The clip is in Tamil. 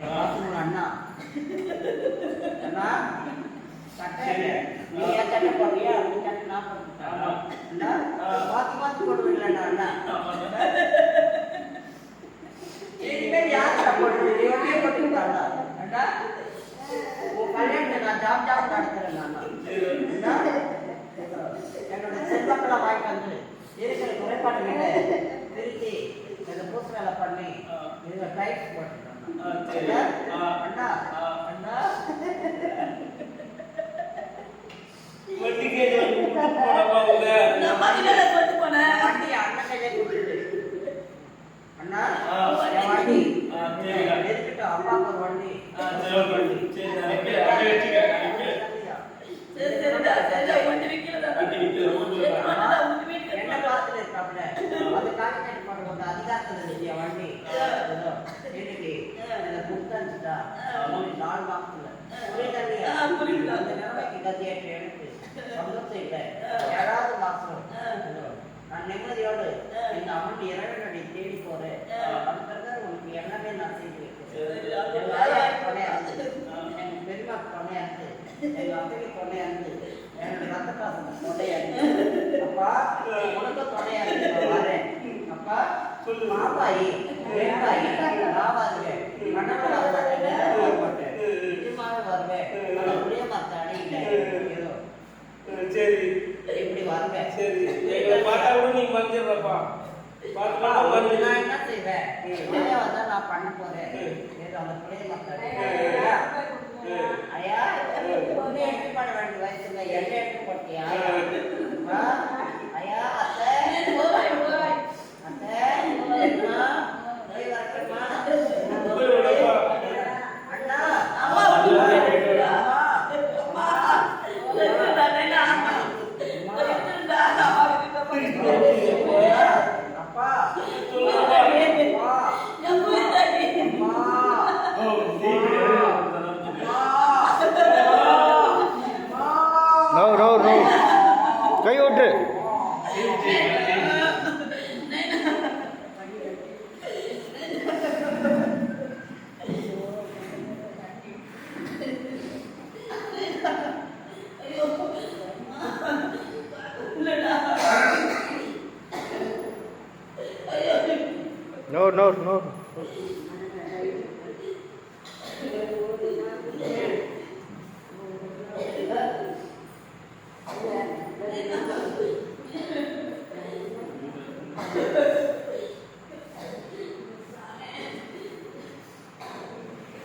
அண்ணா அண்ணா சட்டை நீ ஏன் சட்டை போடுறியா நீ சட்டை நான் போட்டுட்டேன் பார்த்து பார்த்து போடுவீங்களா அண்ணா இனிமேல் யார் சட்டை போடுறது இவனே போட்டுக்கிட்டாங்களா அண்ணா உன் கல்யாணத்தை நான் ஜாப் ஜாப் நடத்துறேன் அண்ணா என்னோட செல்வங்களை வாங்கி வந்து இருக்கிற குறைபாடுகளை திருத்தி இந்த பூசு வேலை பண்ணி இதில் டைப் போட்டுருக்கேன் அண்ணா அண்ணா வண்டி அண்ணன் கையிலே கொடுத்துடு அண்ணா வண்டி எடுத்துட்டு அம்மாவுக்கு ஒரு வண்டி என்ன பார்த்துட்டு இருக்காப்ல அதுக்காக கேட்டு பண்ணும்போது அதிகாரத்தில் இருக்கிய வண்டி இன்னைக்கு புத்தா 4 மாசத்துல புரியுதா அந்த நிலைமைக்கு கத்தியாட்டு எனக்கு சந்தோஷம் இல்லை 7வது மாசம் நான் நிம்மதியோடு இந்த அம்மன் இறைவனடி தேடி போறேன் அதுக்காக உனக்கு எல்லாமே நான் செய்து வைக்கிறேன் எங்க பெரியமாக்கு துணையா இருந்து எங்க அத்தைக்கு துணையா இருந்து என்னோட ரத்த பாசம் துணையா இருந்து அப்பா உனக்கு துணையா இருந்து வரேன் அப்பா மாபாயி வேண்டாயி நான் வருவேன் மன்னர்கள் வரமாட்டேன் நிஜமாக வருவேன் அந்த புளிய மரத்தை அடையில ஏதோ சரி இப்படி வருவேன் சரி பார்த்தா கூட நீ மறந்துடுறப்பா நான் என்ன செய்வேன் ஐயா வந்தா நான் பண்ண போறேன் ஏதோ அந்த புளிய மரத்தை ஐயா எப்படி பண்ண வேண்டிய வயசுல எல்லாம் எடுத்து போட்டியா